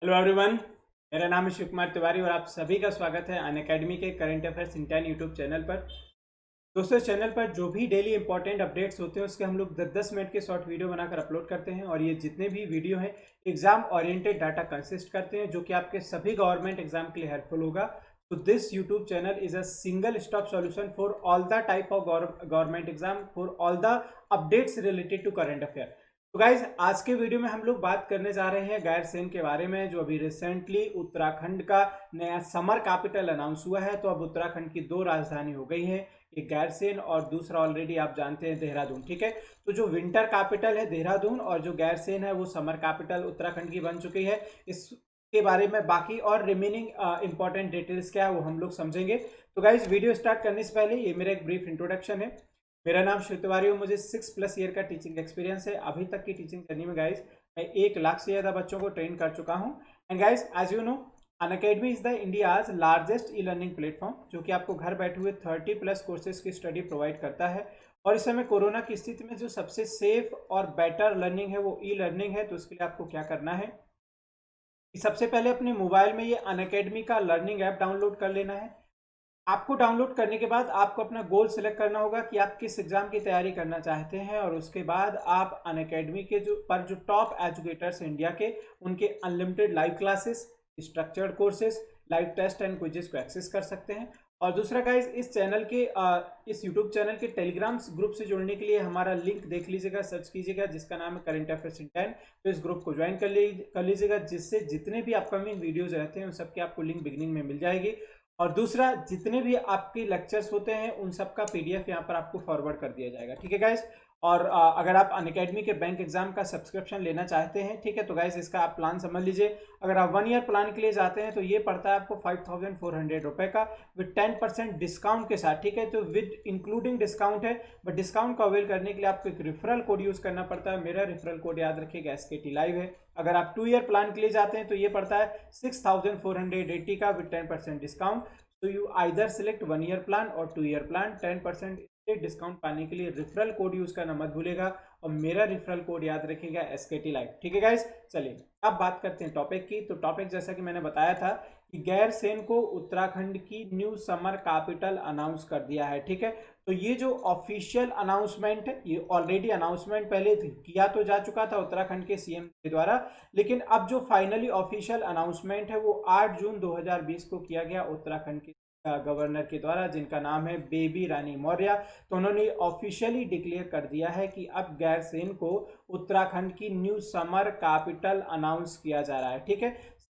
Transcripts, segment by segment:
Hello everyone. मेरा नाम है शिव कुमार तिवारी और आप सभी का स्वागत है अनअकैडमी के current affairs in 10 YouTube channel पर। दोस्तों, इस चैनल पर जो भी डेली इंपॉर्टेंट अपडेट्स होते हैं उसके हम लोग 10-10 मिनट के शॉर्ट वीडियो बनाकर अपलोड करते हैं और ये जितने भी वीडियो हैं एग्जाम ओरिएंटेड डाटा कंसिस्ट करते हैं जो कि आपके सभी गवर्नमेंट एग्जाम के लिए हेल्पफुल होगा। तो this YouTube channel is a single stop solution for all the type of government exam, for all the updates related to current affair. तो गाइज, आज के वीडियो में हम लोग बात करने जा रहे हैं गैरसैंण के बारे में, जो अभी रिसेंटली उत्तराखंड का नया समर कैपिटल अनाउंस हुआ है। तो अब उत्तराखंड की दो राजधानी हो गई हैं, एक गैरसैंण और दूसरा ऑलरेडी आप जानते हैं देहरादून। ठीक है, तो जो विंटर कैपिटल है देहरादून और जो गैरसैंण है वो समर कैपिटल उत्तराखंड की बन चुकी है। इसके बारे में बाकी और रिमेनिंग इंपॉर्टेंट डिटेल्स क्या है वो हम लोग समझेंगे। तो गाइज, वीडियो स्टार्ट करने से पहले ये मेरा एक ब्रीफ इंट्रोडक्शन है। मेरा नाम शिव तिवारी है, मुझे 6+ ईयर का टीचिंग एक्सपीरियंस है। अभी तक की टीचिंग जर्नी में गाइज मैं 1 लाख से ज़्यादा बच्चों को ट्रेन कर चुका हूँ। And guys, as you know, Unacademy is the India's largest e learning platform, जो कि आपको घर बैठे हुए 30+ कोर्सेज की स्टडी प्रोवाइड करता है। और इस समय कोरोना की स्थिति में जो सबसे सेफ और बेटर लर्निंग है वो ई लर्निंग है। तो इसके लिए आपको क्या करना है कि सबसे पहले अपने मोबाइल में ये अनअकैडमी का लर्निंग ऐप डाउनलोड कर लेना है। आपको डाउनलोड करने के बाद आपको अपना गोल सेलेक्ट करना होगा कि आप किस एग्जाम की तैयारी करना चाहते हैं, और उसके बाद आप अनअकैडमी के जो टॉप एजुकेटर्स इंडिया के उनके unlimited live classes, structured courses, live test and quizzes को एक्सेस कर सकते हैं। और दूसरा गाइज, इस यूट्यूब चैनल के टेलीग्राम ग्रुप से जुड़ने के लिए हमारा लिंक देख लीजिएगा, सर्च कीजिएगा, जिसका नाम है करंट अफेयर्स इन 10। तो इस ग्रुप को ज्वाइन कर लीजिएगा, जिससे जितने भी अपकमिंग वीडियोज रहते हैं उन सबकी आपको लिंक बिगनिंग में मिल जाएगी। और दूसरा, जितने भी आपके लेक्चर्स होते हैं उन सब का पीडीएफ यहाँ पर आपको फॉरवर्ड कर दिया जाएगा। ठीक है गाइज। और अगर आप अनअकैडमी के बैंक एग्जाम का सब्सक्रिप्शन लेना चाहते हैं, ठीक है, तो गाइज इसका आप प्लान समझ लीजिए। अगर आप 1 ईयर प्लान के लिए जाते हैं तो ये पड़ता है आपको 5400 रुपये का, विद 10% डिस्काउंट के साथ। ठीक है, तो विद इंक्लूडिंग डिस्काउंट है, बट डिस्काउंट को अवेल करने के लिए आपको एक रेफरल कोड यूज करना पड़ता है। मेरा रेफरल कोड याद रखिएगा, SKT लाइव है। अगर आप 2 ईयर प्लान के लिए जाते हैं तो ये पड़ता है 6480 का विद 10% डिस्काउंट। तो you either select 1 year plan और 2 ईयर प्लान। 10% डिस्काउंट पाने के लिए रेफरल कोड यूज करना मत भूलेगा, और मेरा रेफरल कोड याद रखिएगा, SKT लाइव। ठीक है गाइस, चलिए अब बात करते हैं टॉपिक की। तो टॉपिक जैसा कि मैंने बताया था कि गैरसैंण को उत्तराखंड की न्यू समर कैपिटल अनाउंस कर दिया है। ठीक है, तो ये जो ऑफिशियल अनाउंसमेंट है, ये ऑलरेडी अनाउंसमेंट पहले किया तो जा चुका था उत्तराखंड के CM के द्वारा, लेकिन अब जो फाइनली ऑफिशियल अनाउंसमेंट है वो 8 जून 2020 को किया गया उत्तराखंड के गवर्नर के द्वारा, जिनका नाम है बेबी रानी मौर्य। तो उन्होंने ऑफिशियली डिक्लेयर कर दिया है कि अब गैरसैंण को उत्तराखंड की न्यू समर कैपिटल अनाउंस किया जा रहा है। ठीक है,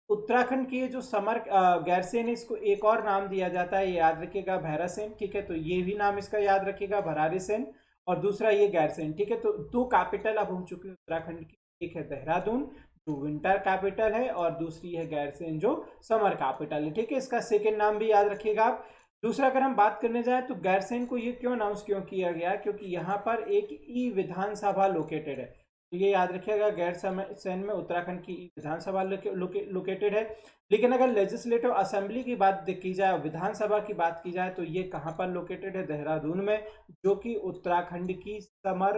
उत्तराखंड की जो समर गैरसैंण है, इसको एक और नाम दिया जाता है, ये याद रखिएगा, भैरासैंण। ठीक है, तो ये भी नाम इसका याद रखिएगा, भरारीसैंण, और दूसरा ये गैरसैंण। ठीक है, तो 2 कैपिटल अब हो चुकी है उत्तराखंड की, एक है देहरादून जो विंटर कैपिटल है, और दूसरी है गैरसैंण जो समर कैपिटल है। ठीक है, इसका सेकेंड नाम भी याद रखिएगा आप। दूसरा, अगर हम बात करने जाए तो गैरसैंण को ये क्यों अनाउंस किया गया, क्योंकि यहाँ पर एक ई विधानसभा लोकेटेड है। तो ये याद रखिएगा, गैरसैंण में उत्तराखंड की विधानसभा लोकेटेड है। लेकिन अगर लेजिस्लेटिव असेंबली की बात की जाए, विधानसभा की बात की जाए, तो ये कहाँ पर लोकेटेड है, देहरादून में, जो कि उत्तराखंड की समर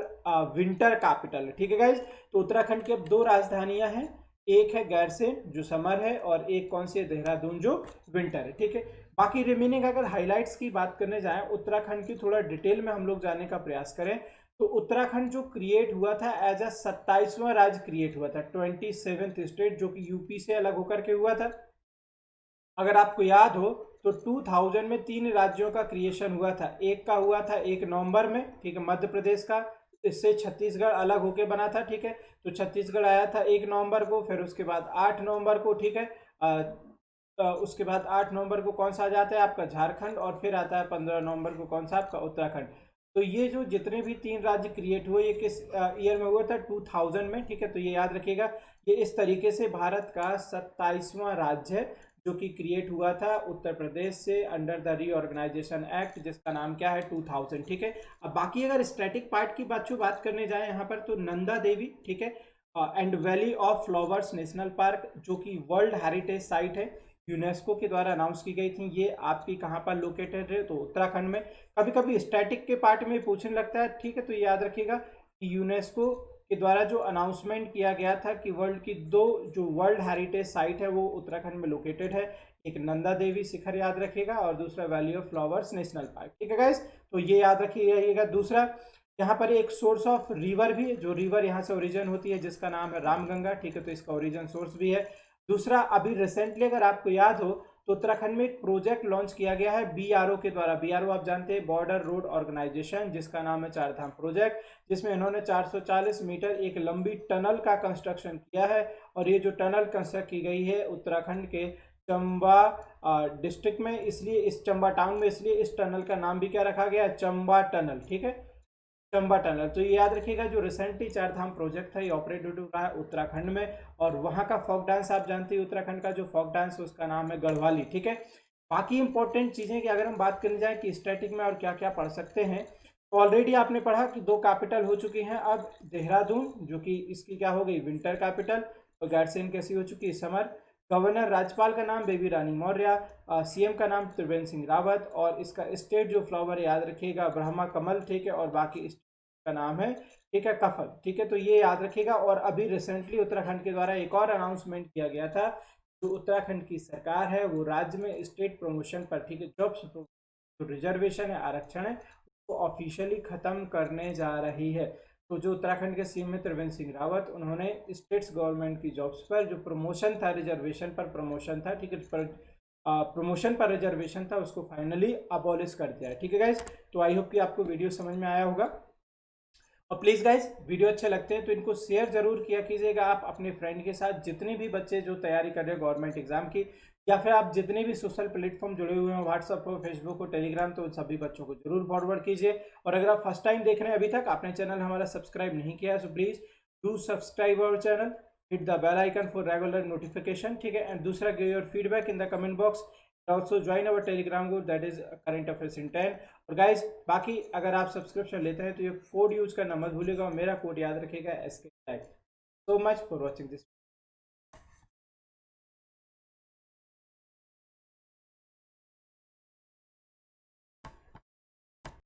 विंटर कैपिटल है। ठीक है गाइज, तो उत्तराखंड की अब 2 राजधानियां हैं, एक है गैरसैंण जो समर है, और एक कौन सी है, देहरादून जो विंटर है। ठीक है, बाकी रिमेनिंग अगर हाइलाइट्स की बात करने जाएं उत्तराखंड की, थोड़ा डिटेल में हम लोग जाने का प्रयास करें, तो उत्तराखंड जो क्रिएट हुआ था एज अ 27वां राज्य क्रिएट हुआ था, 27th स्टेट, जो कि यूपी से अलग होकर के हुआ था। अगर आपको याद हो तो 2000 में 3 राज्यों का क्रिएशन हुआ था। एक का हुआ था 1 नवंबर में, ठीक है, मध्य प्रदेश का, इससे छत्तीसगढ़ अलग होके बना था। ठीक है, तो छत्तीसगढ़ आया था 1 नवंबर को, फिर उसके बाद 8 नवंबर को, ठीक है, उसके बाद 8 नवंबर को कौन सा आ जाता है आपका, झारखंड, और फिर आता है 15 नवंबर को कौन सा आपका, उत्तराखंड। तो ये जो जितने भी 3 राज्य क्रिएट हुए, ये किस ईयर में हुआ था, 2000 में। ठीक है, तो ये याद रखिएगा, ये इस तरीके से भारत का 27वां राज्य है जो कि क्रिएट हुआ था उत्तर प्रदेश से अंडर द रीऑर्गेनाइजेशन एक्ट, जिसका नाम क्या है, 2000। ठीक है, अब बाकी अगर स्टैटिक पार्ट की बात करने जाए यहाँ पर, तो नंदा देवी, ठीक है, and valley of flowers national park, जो कि वर्ल्ड हेरिटेज साइट है, यूनेस्को के द्वारा अनाउंस की गई थी। ये आपकी कहाँ पर लोकेटेड है, तो उत्तराखंड में। कभी कभी स्टैटिक के पार्ट में पूछने लगता है, ठीक है, तो याद रखिएगा कि यूनेस्को के द्वारा जो अनाउंसमेंट किया गया था कि वर्ल्ड की 2 जो वर्ल्ड हेरिटेज साइट है वो उत्तराखंड में लोकेटेड है। एक नंदा देवी शिखर याद रखिएगा और दूसरा valley of flowers national park. ठीक है गाइस, तो ये याद रखिएगा। दूसरा, यहाँ पर एक सोर्स ऑफ रिवर भी है, जो रिवर यहाँ से ओरिजिन होती है जिसका नाम है रामगंगा। ठीक है, तो इसका ओरिजिन सोर्स भी है। दूसरा, अभी रिसेंटली अगर आपको याद हो तो उत्तराखंड में एक प्रोजेक्ट लॉन्च किया गया है बीआरओ के द्वारा। बीआरओ आप जानते हैं, बॉर्डर रोड ऑर्गेनाइजेशन, जिसका नाम है चारधाम प्रोजेक्ट, जिसमें इन्होंने 440 मीटर एक लंबी टनल का कंस्ट्रक्शन किया है। और ये जो टनल कंस्ट्रक्ट की गई है उत्तराखंड के चंबा डिस्ट्रिक्ट में, इसलिए इस चंबा टाउन में, इसलिए इस टनल का नाम भी क्या रखा गया, चंबा टनल। ठीक है, चंबा टनल। तो ये याद रखिएगा, जो रिसेंटली चारधाम प्रोजेक्ट था ये ऑपरेटेड हो रहा है उत्तराखंड में। और वहाँ का फोक डांस आप जानते हैं, उत्तराखंड का जो फोक डांस है उसका नाम है गढ़वाली। ठीक है, बाकी इंपॉर्टेंट चीज़ें कि अगर हम बात करने जाए कि स्टैटिक में और क्या क्या पढ़ सकते हैं, तो ऑलरेडी आपने पढ़ा कि 2 कैपिटल हो चुकी हैं अब, देहरादून जो कि इसकी क्या हो गई, विंटर कैपिटल, और गैरसेन कैसी हो चुकी है, समर। गवर्नर राज्यपाल का नाम बेबी रानी मौर्य, सीएम का नाम त्रिवेंद्र सिंह रावत, और इसका स्टेट जो फ्लावर याद रखिएगा ब्रह्मा कमल। ठीक है, और बाकी का नाम है, ठीक है, कफल। ठीक है, तो ये याद रखिएगा। और अभी रिसेंटली उत्तराखंड के द्वारा एक और अनाउंसमेंट किया गया था, जो उत्तराखंड की सरकार है वो राज्य में स्टेट प्रमोशन पर, ठीक है, जॉब्स जो रिजर्वेशन है, आरक्षण है, उसको ऑफिशियली खत्म करने जा रही है। तो जो उत्तराखंड के सीएम है त्रिवेंद्र सिंह रावत, उन्होंने स्टेट्स गवर्नमेंट की जॉब्स पर जो प्रमोशन था, रिजर्वेशन पर प्रमोशन था, ठीक है, पर प्रमोशन पर रिजर्वेशन था, उसको फाइनली अबॉलिश कर दिया है। ठीक है गाइज, तो आई होप कि आपको वीडियो समझ में आया होगा। और प्लीज़ गाइज, वीडियो अच्छे लगते हैं तो इनको शेयर जरूर किया कीजिएगा आप अपने फ्रेंड के साथ, जितने भी बच्चे जो तैयारी कर रहे हैं गवर्नमेंट एग्जाम की, या फिर आप जितने भी सोशल प्लेटफॉर्म जुड़े हुए हैं, व्हाट्सअप हो, फेसबुक हो, टेलीग्राम, तो उन सभी बच्चों को जरूर फॉरवर्ड कीजिए। और अगर आप फर्स्ट टाइम देख रहे हैं, अभी तक आपने चैनल हमारा सब्सक्राइब नहीं किया है, so please do subscribe our channel, hit the bell icon for regular notification. ठीक है, एंड दूसरा, give your feedback in the comment box. Also join our Telegram group, that is current affairs in 10। और guys, बाकी अगर आप subscription लेते हैं तो ये कोड यूज करना मत भूलिएगा, और मेरा कोड याद रखिएगा SK। So much for watching this.